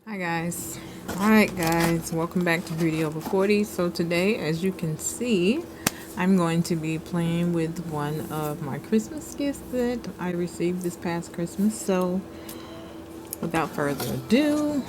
Hi guys. Alright guys, welcome back to Beauty Over 40. So today, as you can see, I'm going to be playing with one of my Christmas gifts that I received this past Christmas. So without further ado,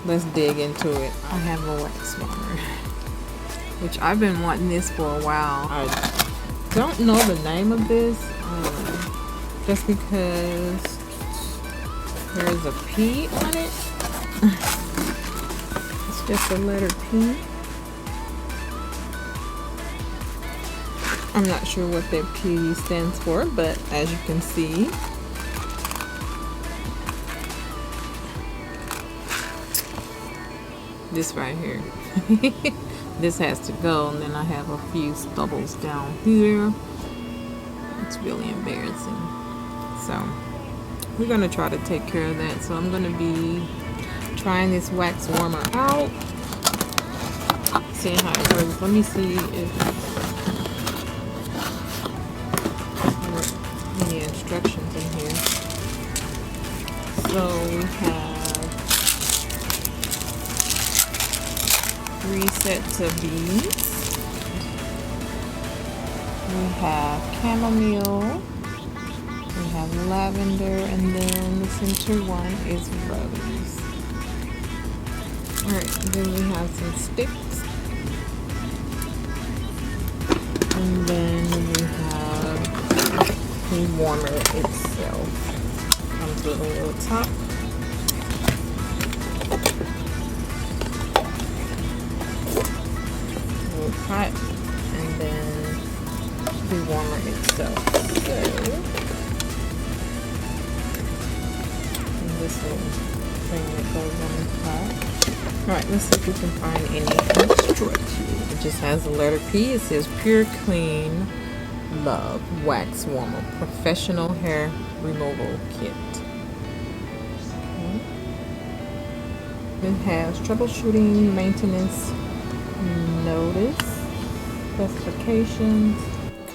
let's dig into it. I have a wax warmer, which I've been wanting this for a while. I don't know the name of this, just because there's a P on it. It's just a letter P. I'm not sure what that P stands for, but as you can see, this right here, this has to go, and then I have a few stubbles down here. It's really embarrassing. So we're gonna try to take care of that. So I'm gonna be trying this wax warmer out, seeing how it works. Let me see if there are any instructions in here. So we have 3 sets of beads. We have chamomile, we have lavender, and then the center one is rose. Alright, then we have some sticks, and then we have the warmer itself. Comes with a little top. A little pot, and then the warmer itself. So, and this little thing that goes on the top. Alright, let's see if we can find any instructions. It just has the letter P. It says Pure Clean Love Wax Warmer Professional Hair Removal Kit. Okay. It has troubleshooting, maintenance notice, specifications.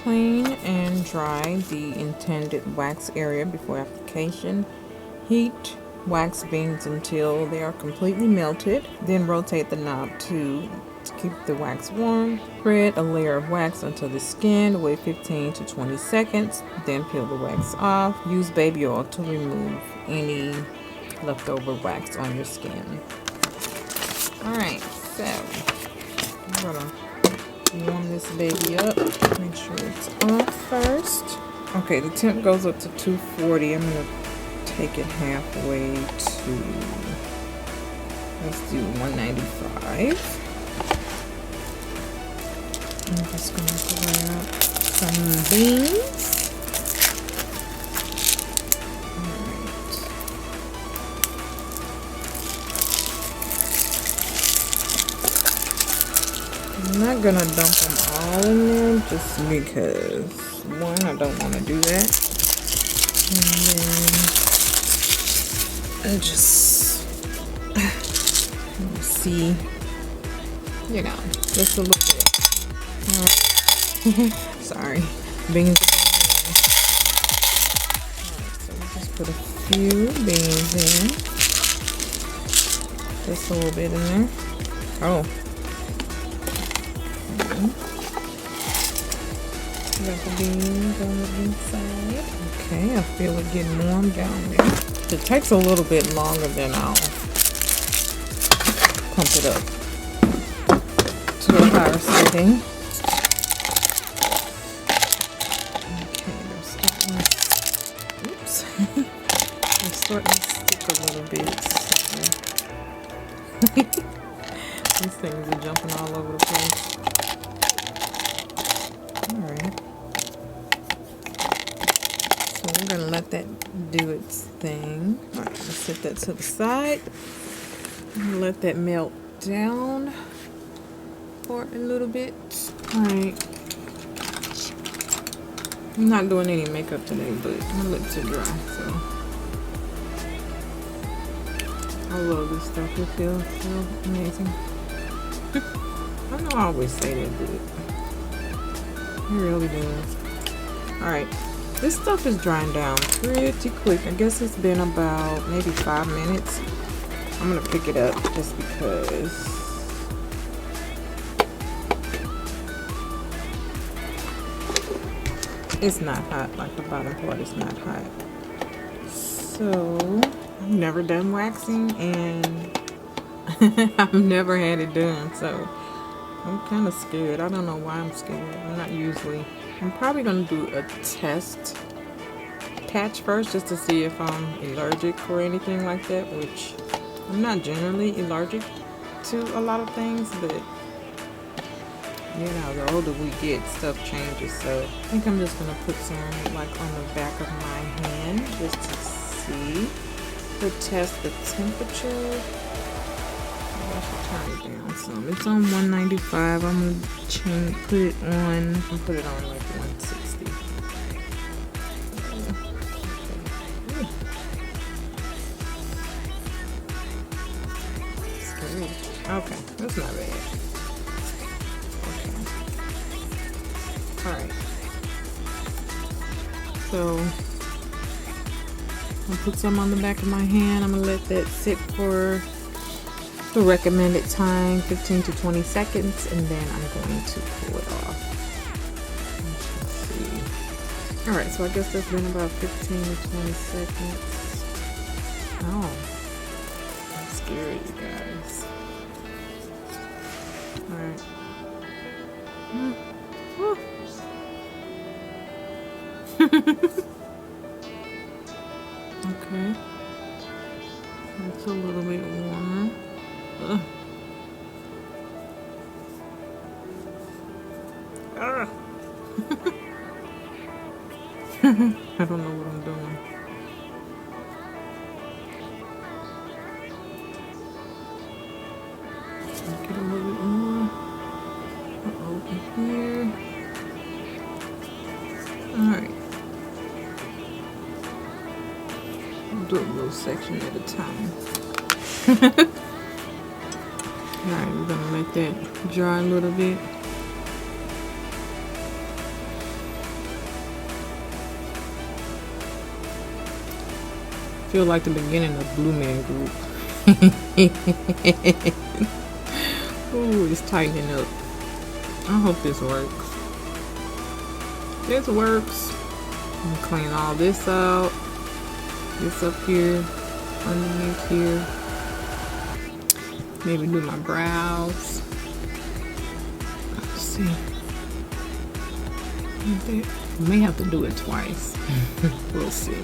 Clean and dry the intended wax area before application. Heat wax beads until they are completely melted. Then rotate the knob to keep the wax warm. Spread a layer of wax onto the skin. Wait 15 to 20 seconds. Then peel the wax off. Use baby oil to remove any leftover wax on your skin. Alright, so I'm gonna warm this baby up. Make sure it's off first. Okay, the temp goes up to 240. I'm gonna take it halfway to, let's do 195. I'm just gonna grab some beans. I'm not gonna dump them all in there just because, one, I don't want to do that, and then I just see, you know, just a little bit. Sorry, beans. Alright, so we just put a few beans in, just a little bit in there. Oh. Got the beans on the inside. Okay, I feel it getting warm down there. It takes a little bit longer than I'll pump it up to a higher setting. Okay, they're starting to, oops. They're starting to stick a little bit. So. These things are jumping all over the place. Alright. So we're going to let that do its thing. Alright, let's set that to the side. Let that melt down for a little bit. Alright. I'm not doing any makeup today, but my lips are dry, so. I love this stuff. It feels so amazing. I know I always say that, but it really does. Alright, this stuff is drying down pretty quick. I guess it's been about maybe 5 minutes. I'm gonna pick it up just because it's not hot, like the bottom part is not hot. So I've never done waxing and I've never had it done, so I'm kind of scared. I don't know why I'm scared. I'm not usually. I'm probably gonna do a test patch first just to see if I'm allergic or anything like that, which I'm not generally allergic to a lot of things, but you know, the older we get, stuff changes. So I think I'm just gonna put some like on the back of my hand just to see, to test the temperature. I should turn it down some. It's on 195. I'm gonna put it on like 160. Okay, that's not bad. Okay. Alright. So, I'll put some on the back of my hand. I'm going to let that sit for the recommended time, 15 to 20 seconds, and then I'm going to pull it off. Let's see. Alright, so I guess that's been about 15 to 20 seconds. Oh, I'm scared, you guys. Alright. Okay. It's a little bit warmer. Ugh. Ah. I don't know what I'm doing. Get a little bit more. Over here. Alright. I'll do a little section at a time. Alright, we're gonna let that dry a little bit. Feel like the beginning of Blue Man Group. Ooh, it's tightening up. I hope this works. This works. I'm gonna clean all this out. This up here, underneath here. Maybe do my brows. Let's see. I may have to do it twice. We'll see.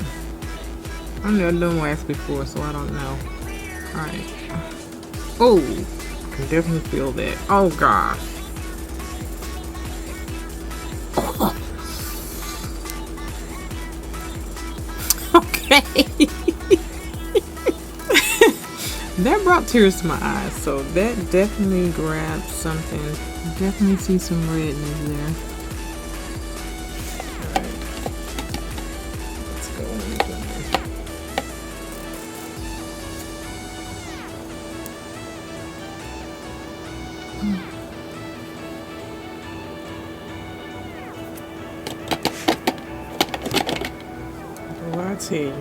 I've never done wax before, so I don't know. Alright. Oh, I can definitely feel that. Oh gosh. Okay. That brought tears to my eyes, so that definitely grabbed something. Definitely see some redness there. Alright. Let's go in again. Well, I tell you,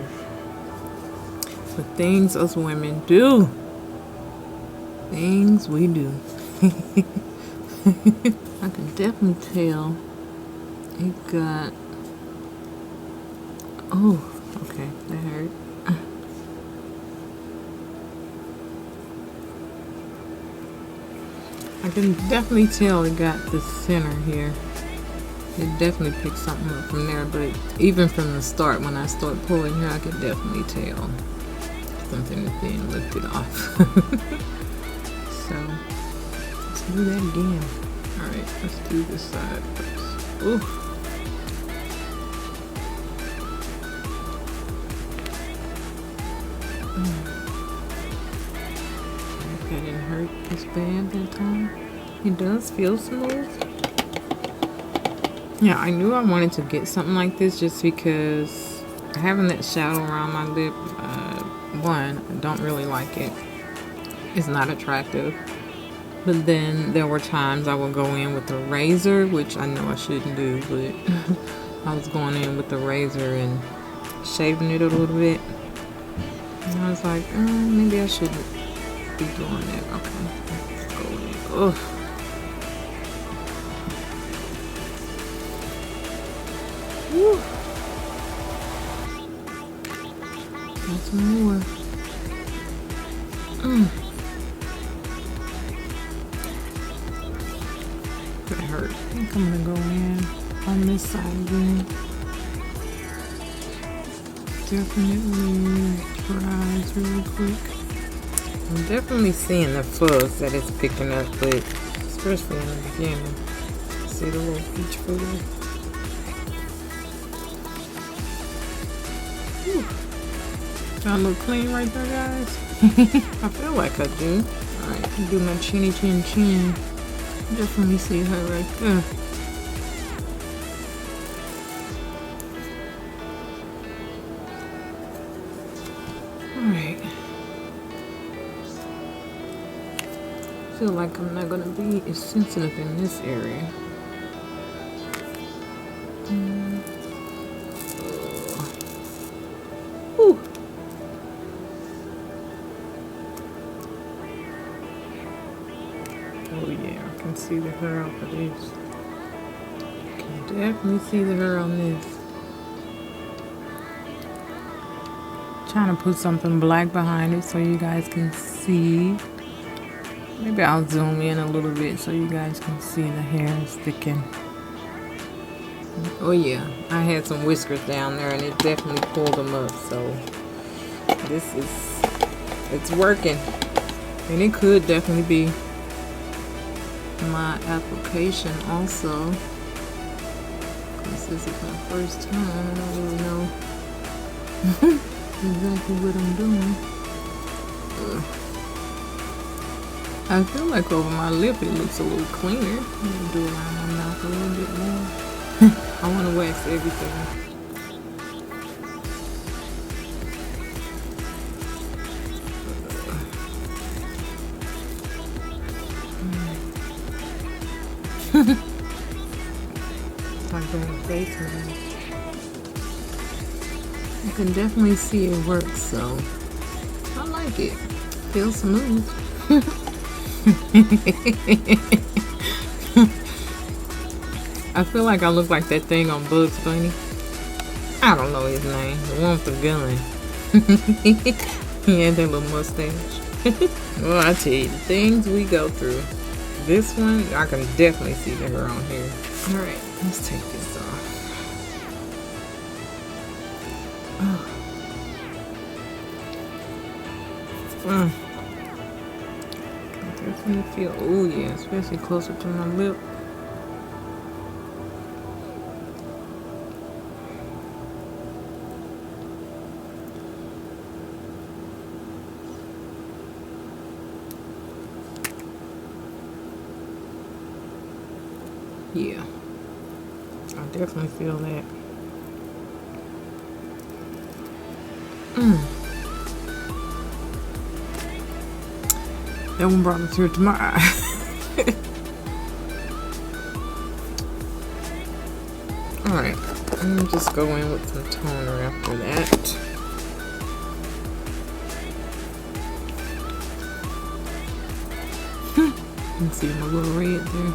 the things us women do. Things we do. I can definitely tell it got. Oh, okay, that hurt. I can definitely tell it got the center here. It definitely picked something up from there, but even from the start, when I start pulling here, I could definitely tell something is being lifted off. So, let's do that again. Alright, let's do this side first. Ooh. That didn't hurt as bad that time. It does feel smooth. Yeah, I knew I wanted to get something like this just because having that shadow around my lip, one, I don't really like it. It's not attractive. But then there were times I would go in with a razor, which I know I shouldn't do, but I was going in with the razor and shaving it a little bit. And I was like, maybe I shouldn't be doing that. Okay. Let's go in. Ugh. Woo. That's more. That hurt. I think I'm gonna go in on this side again. Definitely dries really quick. I'm definitely seeing the fuzz that it's picking up, but especially in the beginning. See the little peach fuzz. Do I look clean right there, guys? I feel like I do. Alright, do my chinny chin chin. Definitely see her right there. Alright. Feel like I'm not gonna be as sensitive in this area. Whew. Oh yeah, I can see the hair off of this. Can definitely see the hair on this. Trying to put something black behind it so you guys can see. Maybe I'll zoom in a little bit so you guys can see the hair sticking. Oh yeah, I had some whiskers down there and it definitely pulled them up, so it's working. And it could definitely be my application also. This is my first time, I don't really know exactly what I'm doing. I feel like over my lip it looks a little cleaner. I'm gonna do around my mouth a little bit more. I want to wax everything. Like doing a face mask. I can definitely see it work, so I like it. Feels smooth. I feel like I look like that thing on Bugs Bunny. I don't know his name. The one with the gun. He had that little mustache. Well, I tell you, the things we go through. This one, I can definitely see the hair on here. Alright, let's take this off. I definitely feel, oh yeah, especially closer to my lip. Yeah, I definitely feel that. That one brought a tear to my eye. Alright, I'm gonna just go in with some toner after that. You can see my little red there.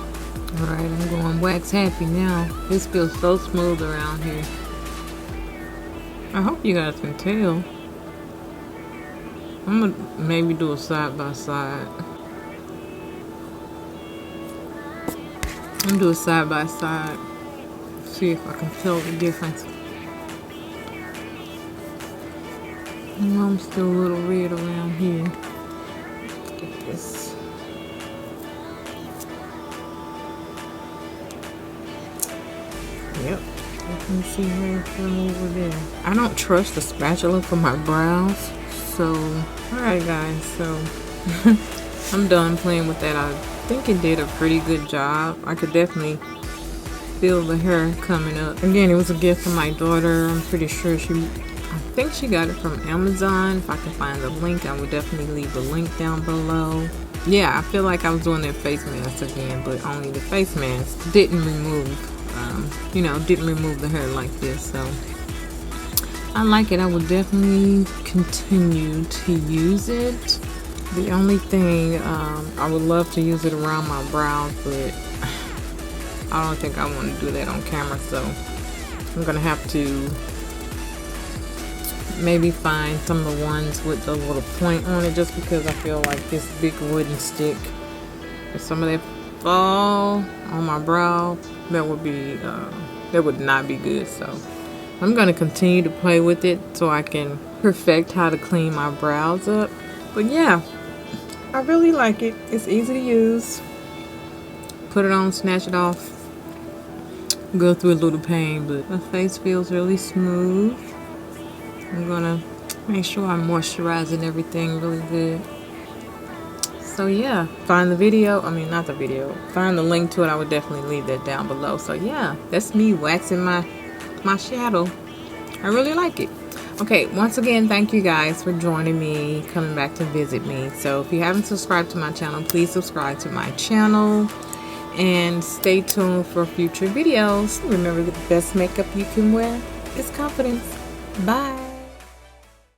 Alright, I'm going wax happy now. This feels so smooth around here. I hope you guys can tell. I'm gonna maybe do a side by side. I'm gonna do a side by side. See if I can tell the difference. I'm still a little red around here. Let's get this. Yep, I can see her from over there. I don't trust the spatula for my brows, so alright guys, so I'm done playing with that. I think it did a pretty good job. I could definitely feel the hair coming up. Again, it was a gift from my daughter. I'm pretty sure I think she got it from Amazon. If I can find the link, I would definitely leave the link down below. Yeah, I feel like I was doing that face mask again, but only the face mask didn't remove didn't remove the hair like this. So I like it. I would definitely continue to use it. The only thing, I would love to use it around my brows, but I don't think I want to do that on camera, so I'm gonna have to maybe find some of the ones with the little point on it, just because I feel like this big wooden stick, if some of that fall on my brow, that would not be good. So I'm gonna continue to play with it so I can perfect how to clean my brows up. But yeah, I really like it. It's easy to use. Put it on, snatch it off, go through a little pain, but my face feels really smooth. I'm gonna make sure I'm moisturizing everything really good. So yeah, find the video, not the video, find the link to it. I would definitely leave that down below. So yeah, that's me waxing my shadow. I really like it. Okay, once again, thank you guys for joining me, coming back to visit me. So if you haven't subscribed to my channel, please subscribe to my channel and stay tuned for future videos. Remember, the best makeup you can wear is confidence. Bye.